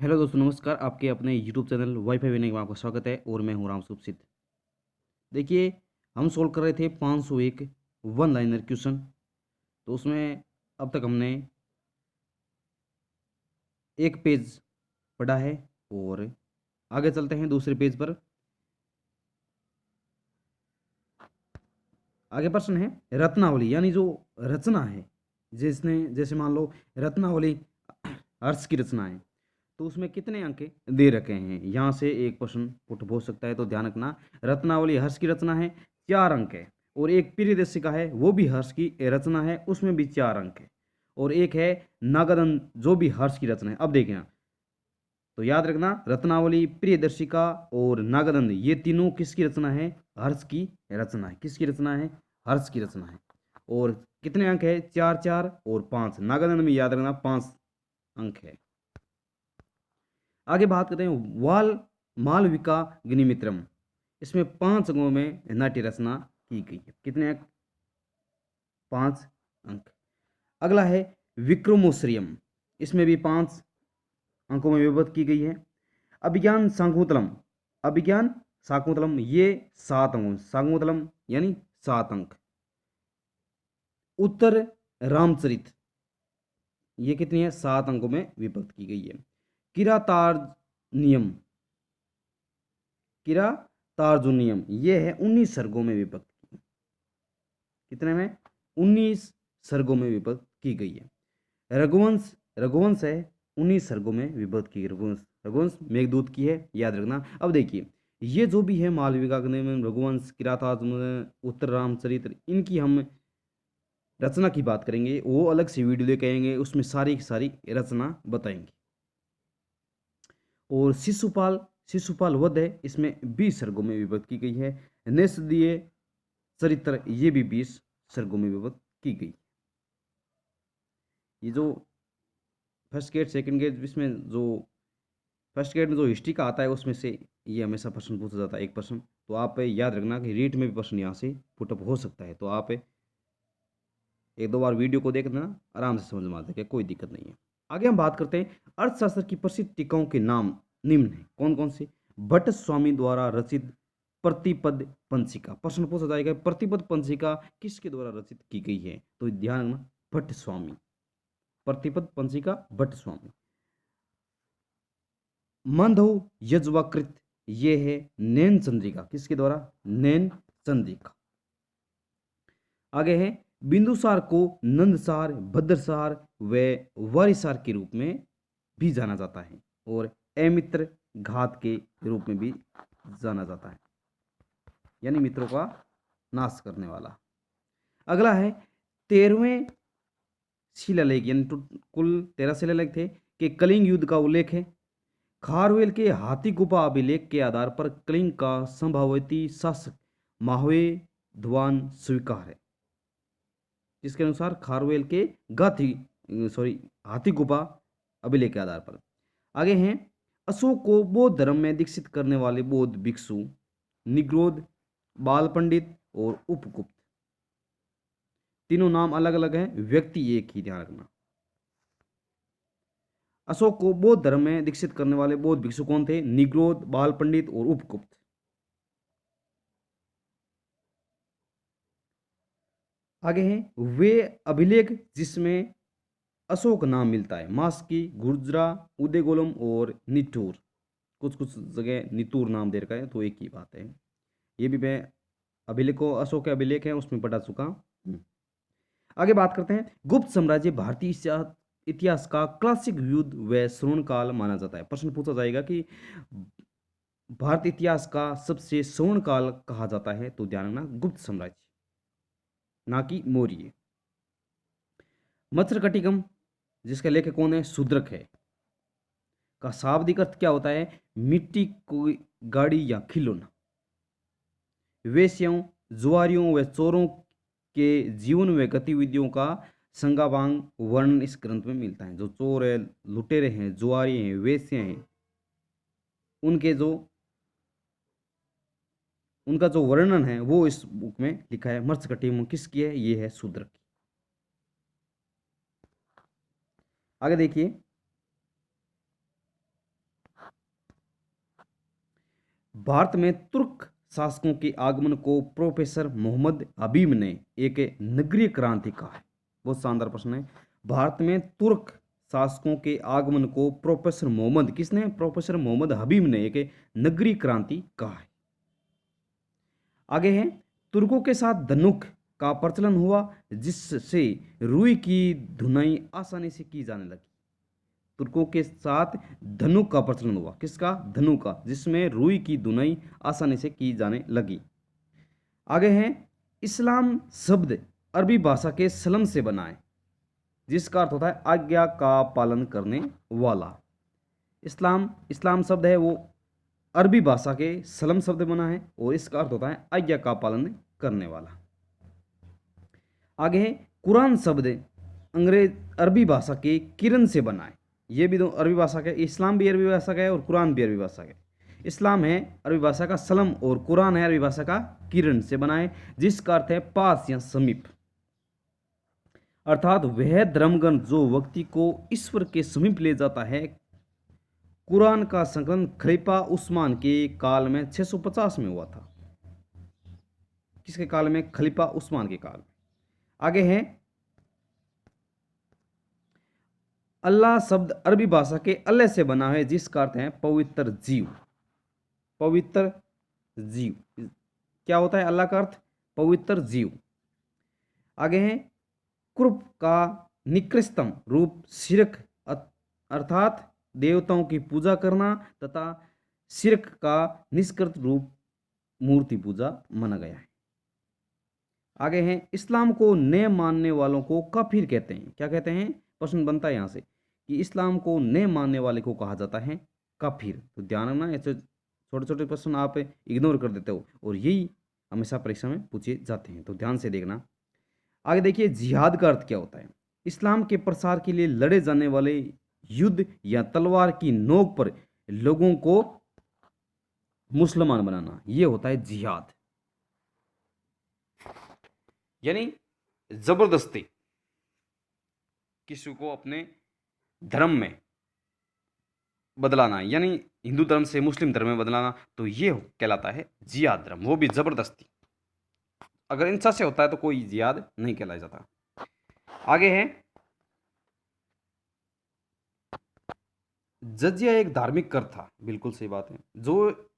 Hello दोस्तों, नमस्कार। आपके अपने यूट्यूब चैनल वाईफाई विनय में आपका स्वागत है और मैं हूं राम सुपसित। देखिए, हम सोल्व कर रहे थे 501 वन लाइनर क्वेश्चन। तो उसमें अब तक हमने एक पेज पढ़ा है और आगे चलते हैं दूसरे पेज पर। आगे प्रश्न है रत्नावली, यानी जो रचना है, जिसने जैसे मान लो रत्नावली अर्श की रचना है, तो उसमें कितने अंक दे रखे हैं। यहाँ से एक प्रश्न पुट हो सकता है, तो ध्यान रखना। रत्नावली हर्ष की रचना है, 4 अंक है। और एक प्रियदर्शिका है, वो भी हर्ष की रचना है, उसमें भी 4 अंक है। और एक है नागदन, जो भी हर्ष की रचना है। अब देखना, तो याद रखना, रत्नावली, प्रियदर्शिका और नागदंड, ये तीनों किसकी रचना है? हर्ष की रचना है। किसकी रचना है? हर्ष की रचना है। और कितने अंक है? 4 4 और 5। नागदंड में याद रखना 5 अंक है। आगे बात करते हैं वाल मालविका अग्निमित्रम। इसमें 5 अंगों में नाट्य रचना की गई है। कितने अंक? 5 अंक। अगला है विक्रमोश्रियम। इसमें भी 5 अंकों में विभक्त की गई है। अभिज्ञान शाकुंतलम, अभिज्ञान शाकुंतलम, ये 7 अंक, शाकुंतलम यानी 7 अंक। उत्तर रामचरित, ये कितनी है? 7 अंकों में विभक्त की गई है। किरातार्ज नियम, किरातार्जुनियम, ये है 19 सर्गों में विभक्त। कितने में? 19 सर्गों में विभक्त की गई है। रघुवंश, रघुवंश है 19 सर्गों में विभक्त की। रघुवंश, रघुवंश मेघदूत की है, याद रखना। अब देखिए, ये जो भी है मालविका में रघुवंश, किरातार्जुन, उत्तर रामचरित्र, इनकी हम रचना की बात करेंगे, वो अलग से वीडियो लेके आएंगे, उसमें सारी की सारी रचना बताएंगे। और शिशुपाल, शिशुपाल वध है, इसमें 20 सर्गों में विभक्त की गई है। निस्दीय चरित्र, ये भी 20 सर्गों में विभक्त की गई। ये जो फर्स्ट गेट सेकंड गेट, इसमें जो फर्स्ट गेट में जो हिस्ट्री का आता है, उसमें से ये हमेशा प्रश्न पूछा जाता है, एक प्रश्न। तो आप याद रखना कि रीट में भी प्रश्न यहाँ से पुटअप हो सकता है। तो आप एक दो बार वीडियो को देख देना, आराम से समझ में आ जाएगा, कोई दिक्कत नहीं है। आगे हम बात करते हैं अर्थशास्त्र की प्रसिद्ध टीकाओं के नाम निम्न है। कौन कौन से? भट्ट स्वामी द्वारा रचित प्रतिपद पंचिका। प्रश्न पूछा जाएगा प्रतिपद पंचिका किसके द्वारा रचित की गई है? तो ध्यान रखना, भट्ट स्वामी। प्रतिपद पंचिका भट्ट स्वामी। मंदो यज्वाकृत, ये है नैन चंद्रिका। किसके द्वारा? नैन चंद्रिका। आगे है बिंदुसार को नंदसार, भद्रसार व वारिसार के रूप में भी जाना जाता है, और अमित्र घात के रूप में भी जाना जाता है, यानी मित्रों का नाश करने वाला। अगला है 13वें शिलालेख, यानी कुल 13 शिलालेख थे, कि कलिंग युद्ध का उल्लेख है। खारवेल के हाथी गुफा अभिलेख के आधार पर कलिंग का संभावती शासक माहवे ध्वान स्वीकार है। जिसके अनुसार खारवेल के हाथी गुफा अभिलेख के आधार पर। आगे हैं अशोक को बौद्ध धर्म में दीक्षित करने वाले बौद्ध भिक्षु निग्रोध, बाल पंडित और उपगुप्त। तीनों नाम अलग अलग हैं, व्यक्ति एक ही, ध्यान रखना। अशोक को बौद्ध धर्म में दीक्षित करने वाले बौद्ध भिक्षु कौन थे? निग्रोध, बाल पंडित और उपगुप्त। आगे हैं वे अभिलेख जिसमें अशोक नाम मिलता है। मास्की, गुर्जरा, उदयगोलम और निटूर। कुछ कुछ जगह नितूर नाम दे रखा है, तो एक ही बात है। ये भी मैं अभिलेखों, अशोक के अभिलेख है, उसमें पढ़ा चुका हूं। आगे बात करते हैं गुप्त साम्राज्य भारतीय इतिहास का क्लासिक युद्ध व स्वर्ण काल माना जाता है। प्रश्न पूछा जाएगा कि भारत इतिहास का सबसे स्वर्ण काल कहा जाता है, तो ध्यान रखना गुप्त साम्राज्य, ना कि मौर्य। मत्स्यकटिकम, जिसका लेखक कौन है? शूद्रक है, का शाब्दिक अर्थ क्या होता है? मिट्टी की गाड़ी या खिलौना। वेश्यों, जुआरियों व चोरों के जीवन व गतिविधियों का संगावांग वर्णन इस ग्रंथ में मिलता है। जो चोर है, लुटेरे हैं, जुआरी हैं, वेश्य हैं, उनके जो उनका जो वर्णन है वो इस बुक में लिखा है। मत्स्यकटिकम किसकी है? ये है शूद्रक की। आगे देखिए, भारत में तुर्क शासकों के आगमन को प्रोफेसर मोहम्मद हबीब ने एक नगरीय क्रांति कहा है। बहुत शानदार प्रश्न है। भारत में तुर्क शासकों के आगमन को प्रोफेसर मोहम्मद, किसने? प्रोफेसर मोहम्मद हबीब ने एक नगरीय क्रांति कहा है। आगे है, तुर्कों के साथ धनुक का प्रचलन हुआ जिससे रुई की धुनाई आसानी से की जाने लगी। तुर्कों के साथ धनुक का प्रचलन हुआ, किसका? धनुक का, जिसमें रुई की धुनाई आसानी से की जाने लगी। आगे है, इस्लाम शब्द अरबी भाषा के सलम से बना है जिसका अर्थ होता है आज्ञा का पालन करने वाला। इस्लाम शब्द है वो अरबी भाषा के सलम शब्द बना है और इसका अर्थ होता है आज्ञा का पालन करने वाला। आगे है, कुरान शब्द अरबी भाषा के किरण से बना है। ये भी दो अरबी भाषा का, इस्लाम भी अरबी भाषा का है और कुरान भी अरबी भाषा का है। इस्लाम है अरबी भाषा का सलम और कुरान है अरबी भाषा का किरण से बना है जिसका अर्थ है पास या समीप, अर्थात वह धर्मग्रंथ जो व्यक्ति को ईश्वर के समीप ले जाता है। कुरान का संकलन खलीफा उस्मान के काल में 650 में हुआ था। किसके काल में? खलीफा उस्मान के काल में। आगे है, अल्लाह शब्द अरबी भाषा के अल्लाह से बना है जिसका अर्थ है पवित्र जीव। पवित्र जीव क्या होता है? अल्लाह का अर्थ पवित्र जीव। आगे है, कुर्ब का निकृष्टतम रूप शिरक अर्थात देवताओं की पूजा करना तथा शिरक का निष्कृत रूप मूर्ति पूजा माना गया है। आगे है, इस्लाम को न मानने वालों को काफिर कहते हैं। क्या कहते हैं? प्रश्न बनता है यहां से कि इस्लाम को न मानने वाले को कहा जाता है काफिर। तो ध्यान रखना, ऐसे छोटे छोटे प्रश्न आप इग्नोर कर देते हो और यही हमेशा परीक्षा में पूछे जाते हैं, तो ध्यान से देखना। आगे देखिए, जिहाद का अर्थ क्या होता है? इस्लाम के प्रसार के लिए लड़े जाने वाले युद्ध या तलवार की नोक पर लोगों को मुसलमान बनाना, यह होता है जिहाद। यानी जबरदस्ती किसी को अपने धर्म में बदलाना, यानी हिंदू धर्म से मुस्लिम धर्म में बदलाना, तो ये कहलाता है जिहाद धर्म, वो भी जबरदस्ती। अगर इंसा से होता है तो कोई जिहाद नहीं कहलाया जाता। आगे है, जजिया एक धार्मिक कर था। बिल्कुल सही बात है। जो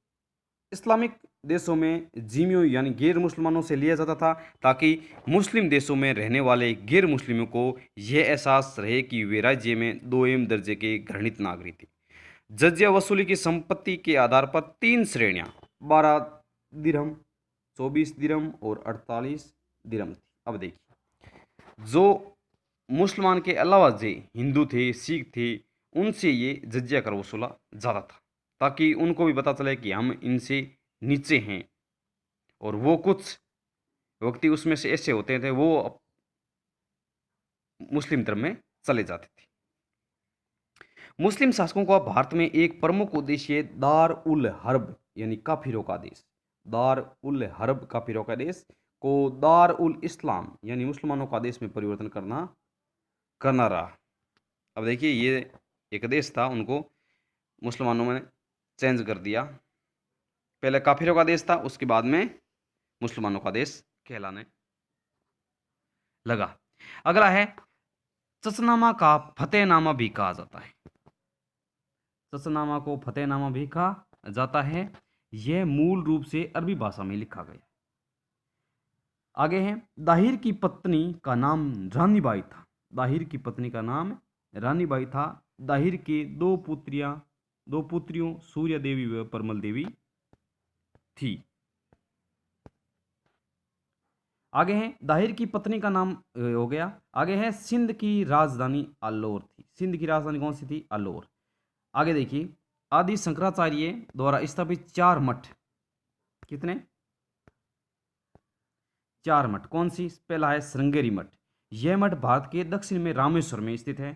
इस्लामिक देशों में जिम्मियों यानी गैर मुसलमानों से लिया जाता था ताकि मुस्लिम देशों में रहने वाले गैर मुस्लिमों को यह एहसास रहे कि वे राज्य में दोयम दर्जे के घृणित नागरिक थे। जजिया वसूली की संपत्ति के आधार पर 3 श्रेणियां 12 दिरहम, 24 दिरहम और 48 दिरहम थी। अब देखिए, जो मुसलमान के अलावा जो हिंदू थे, सिख थे, उनसे ये जजिया कर वसूला ज़्यादा था ताकि उनको भी पता चले कि हम इनसे नीचे हैं। और वो कुछ व्यक्ति उसमें से ऐसे होते थे वो मुस्लिम धर्म में चले जाते थे। मुस्लिम शासकों का भारत में एक प्रमुख उद्देश्य दार उल हर्ब यानी काफिरों का देश, दार उल हर्ब काफिरों का देश को दार उल इस्लाम यानी मुसलमानों का देश में परिवर्तन करना रहा। अब देखिए, ये एक देश था, उनको मुसलमानों ने चेंज कर दिया। पहले काफिरों का देश था, उसके बाद में मुसलमानों का देश कहलाने लगा। अगला है, चचनामा का फतेहनामा भी कहा जाता है। चचनामा को फतेहनामा भी कहा जाता है। यह मूल रूप से अरबी भाषा में लिखा गया। आगे है, दाहिर की पत्नी का नाम रानीबाई था। दाहिर की पत्नी का नाम रानीबाई था। दाहिर के दो पुत्रियों सूर्या देवी व परमल देवी थी। आगे है, दाहिर की पत्नी का नाम हो गया। आगे है, सिंध की राजधानी अल्लोर थी। सिंध की राजधानी कौन सी थी? अल्लोर। आगे देखिए, आदि शंकराचार्य द्वारा स्थापित 4 मठ। कितने? 4 मठ। कौन सी? पहला है श्रृंगेरी मठ। यह मठ भारत के दक्षिण में रामेश्वर में स्थित है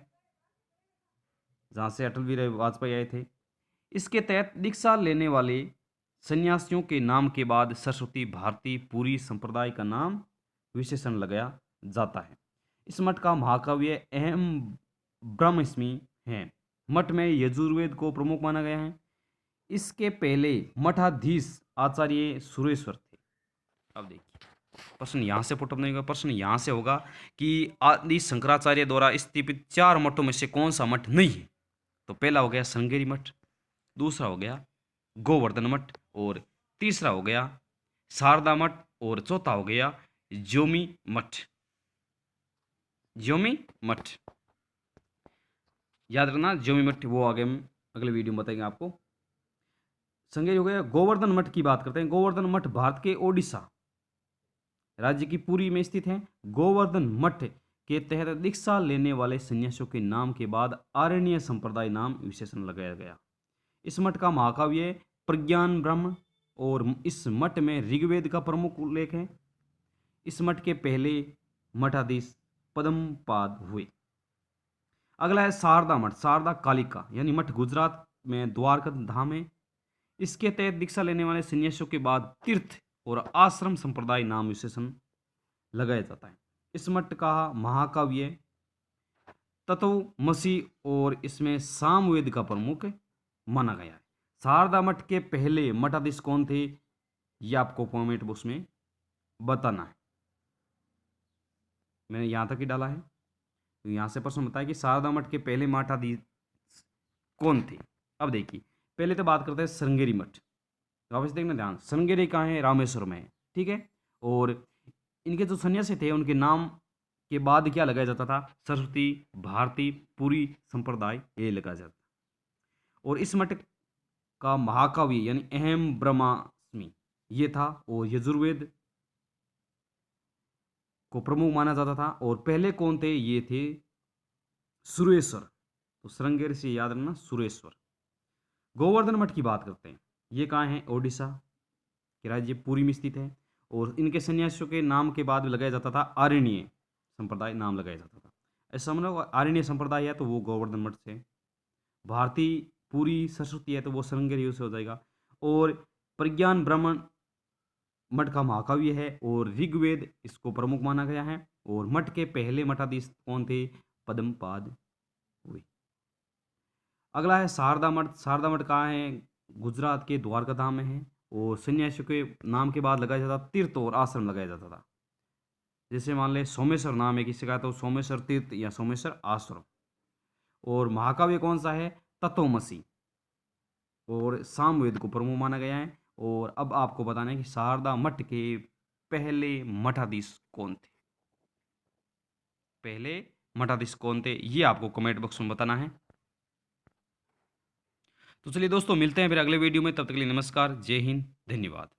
जहां से अटल बिहारी वाजपेयी आए थे। इसके तहत दीक्षा लेने वाले सन्यासियों के नाम के बाद सरस्वती भारती पुरी संप्रदाय का नाम विशेषण लगाया जाता है। इस मठ का महाकाव्य अहम ब्रह्मस्मि है। मठ में यजुर्वेद को प्रमुख माना गया है। इसके पहले मठाधीश आचार्य सुरेश्वर थे। अब देखिए प्रश्न यहाँ से पुट अप नहीं होगा, प्रश्न यहाँ से होगा कि आदि शंकराचार्य द्वारा स्थापित 4 मठों में से कौन सा मठ नहीं है। तो पहला हो गया श्रृंगेरी मठ, दूसरा हो गया गोवर्धन मठ, और तीसरा हो गया शारदा मठ, और चौथा हो गया ज्योमि मठ। ज्योमि मठ याद रखना, ज्योमि मठ वो आगे हम अगले वीडियो में बताएंगे आपको। श्रृंगेरी हो गया। गोवर्धन मठ की बात करते हैं। गोवर्धन मठ भारत के ओडिशा राज्य की पुरी में स्थित है। गोवर्धन मठ के तहत दीक्षा लेने वाले सन्यासियों के नाम के बाद आरण्य संप्रदाय नाम विशेषण लगाया गया। इस मठ का महाकाव्य प्रज्ञान ब्रह्म, और इस मठ में ऋग्वेद का प्रमुख उल्लेख है। इस मठ के पहले मठाधीश पद्मपाद हुए। अगला है शारदा मठ, शारदा कालिका यानी मठ गुजरात में द्वारका धाम है। इसके तहत दीक्षा लेने वाले सन्यासियों के बाद तीर्थ और आश्रम संप्रदाय नाम विशेषण लगाया जाता है। इस मठ का महाकाव्य तत्वमसी, और इसमें सामवेद का प्रमुख माना गया है। शारदा मठ के पहले मठाधीश कौन थे, ये आपको कॉमेंट बॉक्स में बताना है। मैंने यहां तक ही डाला है, तो यहां से प्रश्न बताया कि शारदा मठ के पहले मठाधीश कौन थे। अब देखिए पहले तो बात करते हैं श्रृंगेरी मठ। वापस देखना ध्यान, श्रृंगेरी कहाँ है, रामेश्वर में है, ठीक है। और इनके जो सन्यासी थे उनके नाम के बाद क्या लगाया जाता था, सरस्वती, भारती, पुरी संप्रदाय, ये लगाया जाता। और इस मठ का महाकाव्य यानी अहम ब्रह्मास्मि ये था, और यजुर्वेद को प्रमुख माना जाता था। और पहले कौन थे, ये थे सुरेश्वर। तो श्रृंगेरी से याद रखना सुरेश्वर। गोवर्धन मठ की बात करते हैं। ये कहाँ है, ओडिशा के राज्य पुरी में स्थित है। और इनके सन्यासियों के नाम के बाद लगाया जाता था आरण्य संप्रदाय नाम लगाया जाता था। ऐसा समझो आरण्य संप्रदाय है तो वो गोवर्धन मठ से, भारतीय पूरी सरस्वती है तो वो श्रृंगेरी से हो जाएगा। और प्रज्ञान ब्राह्मण मठ का महाकाव्य है, और ऋग्वेद इसको प्रमुख माना गया है। और मठ के पहले मठाधीश कौन थे, पद्मपाद हुए। अगला है शारदा मठ। शारदा मठ कहाँ है, गुजरात के द्वारका धाम में है। और सन्यासियों के नाम के बाद लगाया जाता तीर्थ और आश्रम लगाया जाता था। जैसे मान ले सोमेश्वर नाम है किसी का, तो सोमेश्वर तीर्थ या सोमेश्वर आश्रम। और महाकाव्य कौन सा है, तत्वमसी, और सामवेद को प्रमुख माना गया है। और अब आपको बताना है कि शारदा मठ के पहले मठाधीश कौन थे। पहले मठाधीश कौन थे, ये आपको कमेंट बॉक्स में बताना है। तो चलिए दोस्तों मिलते हैं फिर अगले वीडियो में, तब तक के लिए नमस्कार, जय हिंद, धन्यवाद।